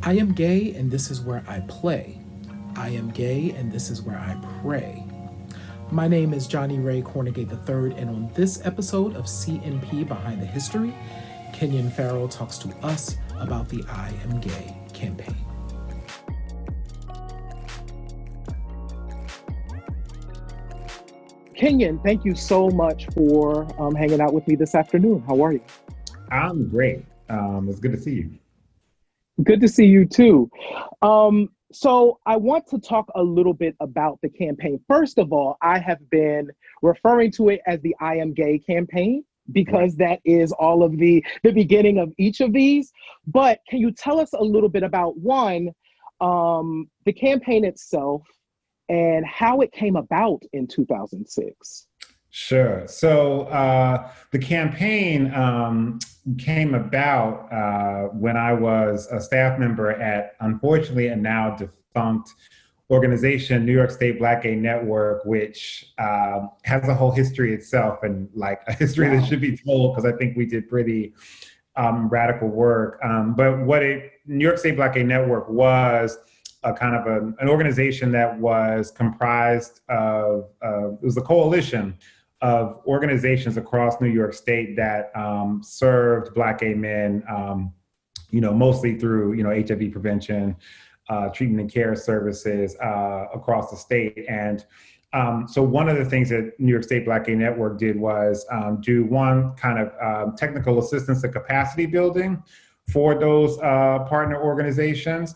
I am gay and this is where I play. I am gay and this is where I pray. My name is Johnnie Kornegay III, and on this episode of CNP Behind the History, Kenyon Farrow talks to us about the I Am Gay campaign. Kenyon, thank you so much for hanging out with me this afternoon. How are you? I'm great. It's good to see you. Good to see you too. So I want to talk a little bit about the campaign. First of all, I have been referring to it as the I Am Gay campaign Right. because that is all of the beginning of each of these. But can you tell us a little bit about one, the campaign itself and how it came about in 2006? Sure. So the campaign came about when I was a staff member at, unfortunately, a now defunct organization, New York State Black Gay Network, which has a whole history itself and like a history that Wow. should be told because I think we did pretty radical work. But New York State Black Gay Network was a kind of an organization that was comprised of, it was a coalition of organizations across New York State that served Black gay men, mostly through, HIV prevention, treatment and care services across the state. And so one of the things that New York State Black Gay Network did was do one kind of technical assistance and capacity building for those partner organizations.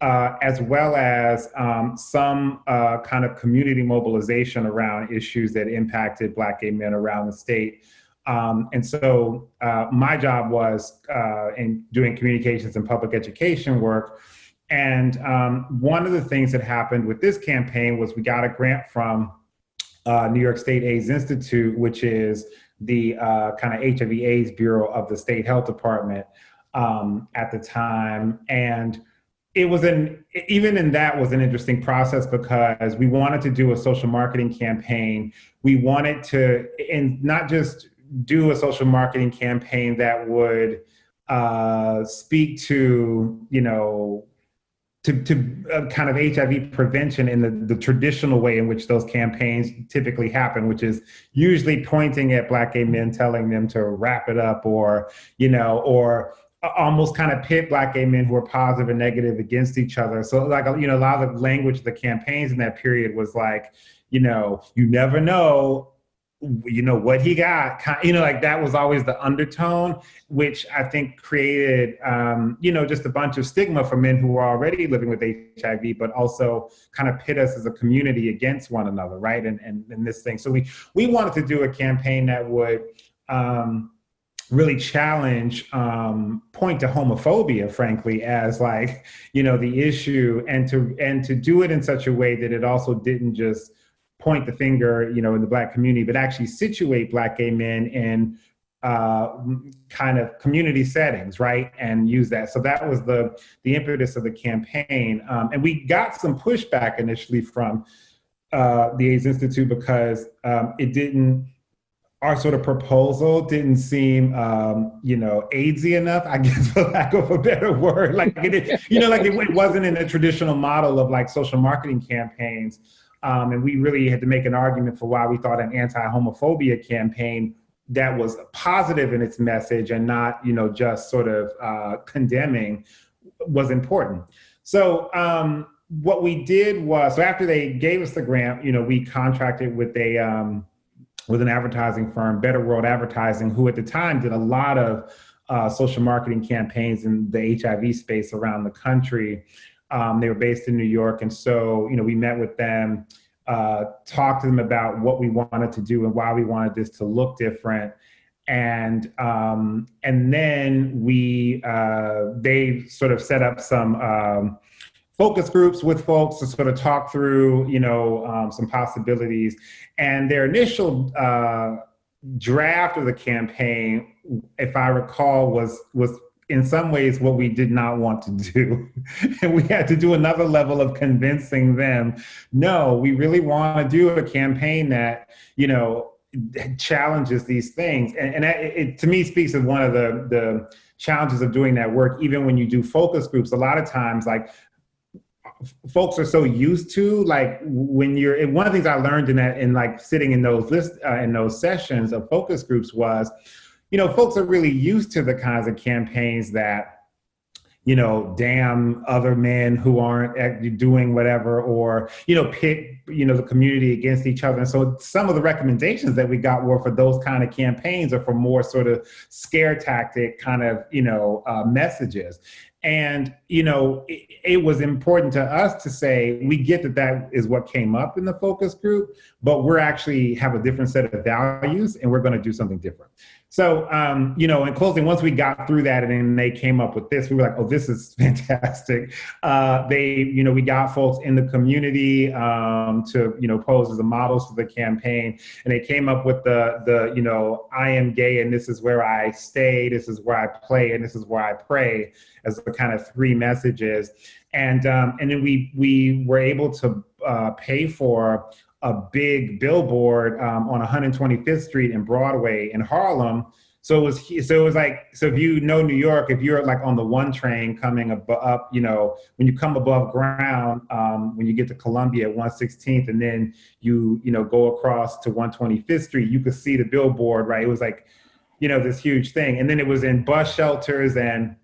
As well as some kind of community mobilization around issues that impacted Black gay men around the state. And so my job was in doing communications and public education work. And one of the things that happened with this campaign was we got a grant from New York State AIDS Institute, which is the kind of HIV/AIDS bureau of the state health department at the time. And it was even in that was an interesting process because we wanted to do a social marketing campaign. We wanted to, and not just do a social marketing campaign that would speak to, to kind of HIV prevention in the traditional way in which those campaigns typically happen, which is usually pointing at Black gay men, telling them to wrap it up, or almost kind of pit Black gay men who are positive and negative against each other. So like, a lot of the language of the campaigns in that period was like, you never know, what he got, like that was always the undertone, which I think created, just a bunch of stigma for men who were already living with HIV, but also kind of pit us as a community against one another, right? And this thing. So we wanted to do a campaign that would, really challenge, point to homophobia, frankly, as like, the issue, and to do it in such a way that it also didn't just point the finger, in the Black community, but actually situate Black gay men in kind of community settings, right? And use that. So that was the impetus of the campaign. And we got some pushback initially from the AIDS Institute because it didn't, our sort of proposal didn't seem, AIDSy enough, I guess, for lack of a better word. Like it wasn't in the traditional model of like social marketing campaigns. And we really had to make an argument for why we thought an anti-homophobia campaign that was positive in its message and not, just sort of condemning was important. So what we did was, so after they gave us the grant, we contracted with an advertising firm, Better World Advertising, who at the time did a lot of social marketing campaigns in the HIV space around the country. They were based in New York. And so, we met with them, talked to them about what we wanted to do and why we wanted this to look different. And then they sort of set up some focus groups with folks to sort of talk through, some possibilities. And their initial draft of the campaign, if I recall, was in some ways what we did not want to do. And we had to do another level of convincing them, no, we really want to do a campaign that, challenges these things. And it to me speaks of one of the challenges of doing that work, even when you do focus groups, a lot of times, like, folks are so used to, like, when you're, and one of the things I learned in that, in like sitting in those in those sessions of focus groups was, folks are really used to the kinds of campaigns that, damn other men who aren't doing whatever, or, pit, the community against each other. And so some of the recommendations that we got were for those kind of campaigns, or for more sort of scare tactic kind of, messages. And, it was important to us to say, we get that that is what came up in the focus group, but we're actually have a different set of values, and we're going to do something different. So, in closing, once we got through that and then they came up with this, we were like, oh, this is fantastic. We got folks in the community to, pose as the models for the campaign. And they came up with the I am gay and this is where I stay, this is where I play, and this is where I pray, as the kind of three messages. And then we were able to pay for a big billboard on 125th Street and Broadway in Harlem. So it was like, so if you know New York, if you're like on the 1 train coming up, when you come above ground, when you get to Columbia at 116th, and then you go across to 125th Street, you could see the billboard, right? It was like, this huge thing. And then it was in bus shelters, and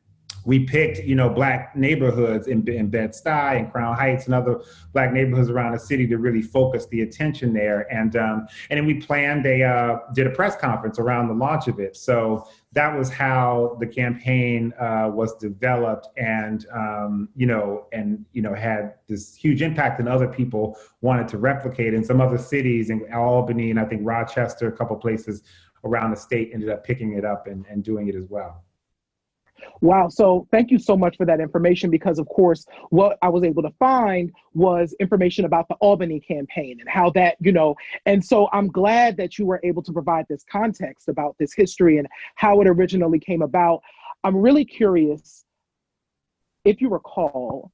we picked, Black neighborhoods in Bed-Stuy and Crown Heights and other Black neighborhoods around the city to really focus the attention there. And then we planned did a press conference around the launch of it. So that was how the campaign was developed, and had this huge impact, and other people wanted to replicate in some other cities, in Albany, and I think Rochester, a couple places around the state ended up picking it up and doing it as well. Wow. So thank you so much for that information, because of course, what I was able to find was information about the Albany campaign and how that, and so I'm glad that you were able to provide this context about this history and how it originally came about. I'm really curious, if you recall,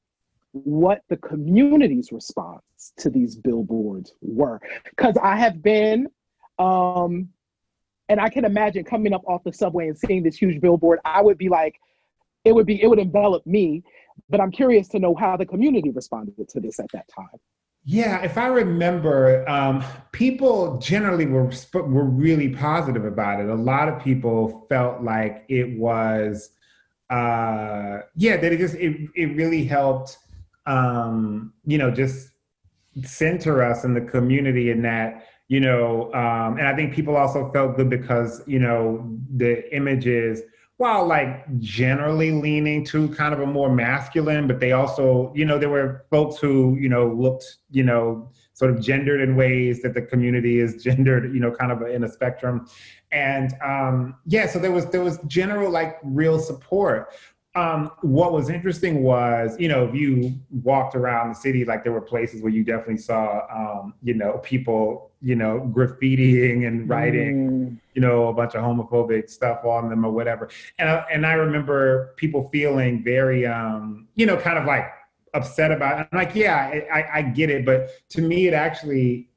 what the community's response to these billboards were, because I have been, and I can imagine coming up off the subway and seeing this huge billboard, I would be like, it would envelop me. But I'm curious to know how the community responded to this at that time. Yeah, if I remember, people generally were really positive about it. A lot of people felt like it was, that it really helped, just center us in the community, in that, and I think people also felt good because, the images, while like generally leaning to kind of a more masculine, but they also, there were folks who, looked, sort of gendered in ways that the community is gendered, kind of in a spectrum. And so there was general, like, real support. What was interesting was, if you walked around the city, like, there were places where you definitely saw, people, graffitiing and writing, a bunch of homophobic stuff on them or whatever. And I remember people feeling very, kind of like upset about it. I'm like, yeah, I get it. But to me, it actually,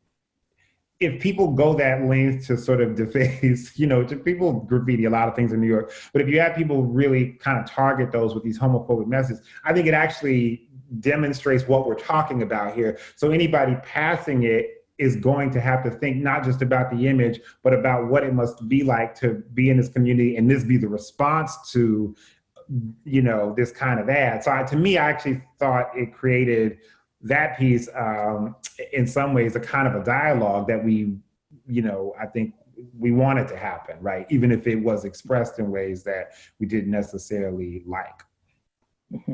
if people go that length to sort of deface, to people graffiti a lot of things in New York, but if you have people really kind of target those with these homophobic messages, I think it actually demonstrates what we're talking about here. So anybody passing it is going to have to think not just about the image, but about what it must be like to be in this community, and this be the response to, this kind of ad. So to me, I actually thought it created that piece, in some ways, a kind of a dialogue that we, I think we wanted to happen, right? Even if it was expressed in ways that we didn't necessarily like. Mm-hmm.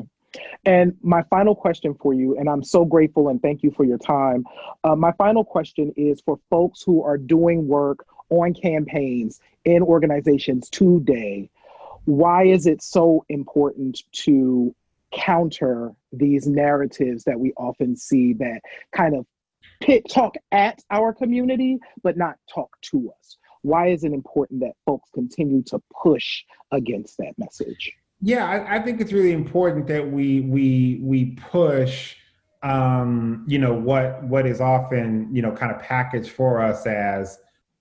And my final question for you, and I'm so grateful and thank you for your time. My final question is for folks who are doing work on campaigns in organizations today. Why is it so important to counter these narratives that we often see that kind of talk at our community, but not talk to us? Why is it important that folks continue to push against that message? Yeah, I think it's really important that we push, what is often, kind of packaged for us as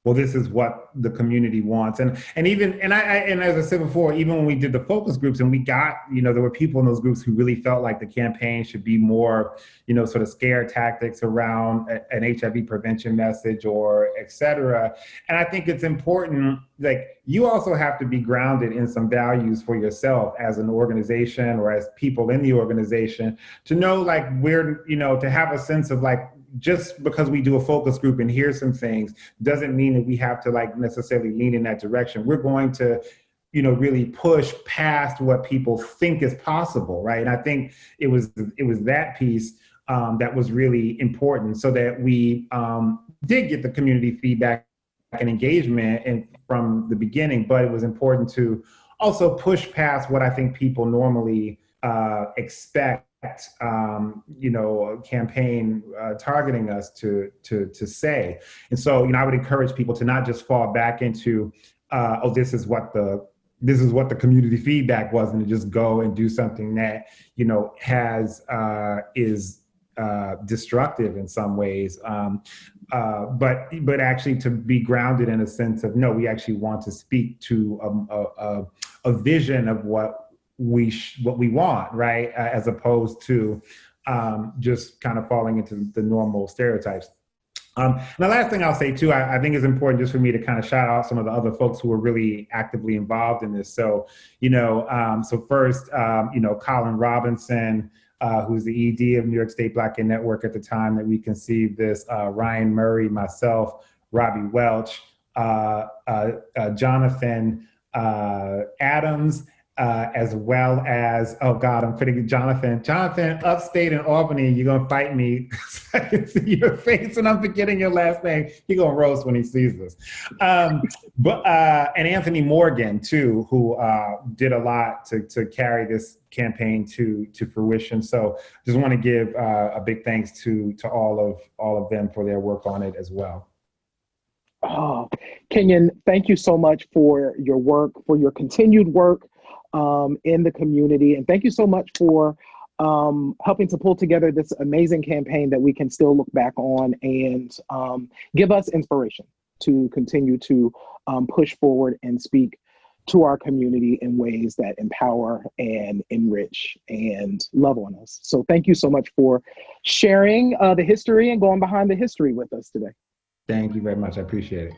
well, this is what the community wants. And even, and as I said before, even when we did the focus groups and we got, there were people in those groups who really felt like the campaign should be more, sort of scare tactics around an HIV prevention message or et cetera. And I think it's important, like, you also have to be grounded in some values for yourself as an organization or as people in the organization to know, like, to have a sense of, like, just because we do a focus group and hear some things doesn't mean that we have to, like, necessarily lean in that direction. We're going to, really push past what people think is possible, right? And I think it was that piece that was really important, so that we did get the community feedback and engagement and from the beginning, but it was important to also push past what I think people normally expect a campaign targeting us to say. And so, I would encourage people to not just fall back into, this is what the community feedback was, and to just go and do something that, is destructive in some ways. But actually to be grounded in a sense of, no, we actually want to speak to a vision of what we want, right? As opposed to just kind of falling into the normal stereotypes. And the last thing I'll say too, I think is important just for me to kind of shout out some of the other folks who were really actively involved in this. So, so first, Colin Robinson, who's the ED of New York State Black Gay Network at the time that we conceived this, Ryan Murray, myself, Robbie Welch, Jonathan Adams, as well as, oh God, I'm putting Jonathan, upstate in Albany, you're gonna fight me. I can see your face and I'm forgetting your last name. He's gonna roast when he sees this. And Anthony Morgan too, who did a lot to carry this campaign to fruition. So just wanna give a big thanks to all of them for their work on it as well. Oh, Kenyon, thank you so much for your work, for your continued work in the community. And thank you so much for helping to pull together this amazing campaign that we can still look back on and give us inspiration to continue to push forward and speak to our community in ways that empower and enrich and love on us. So thank you so much for sharing the history and going behind the history with us today. Thank you very much. I appreciate it.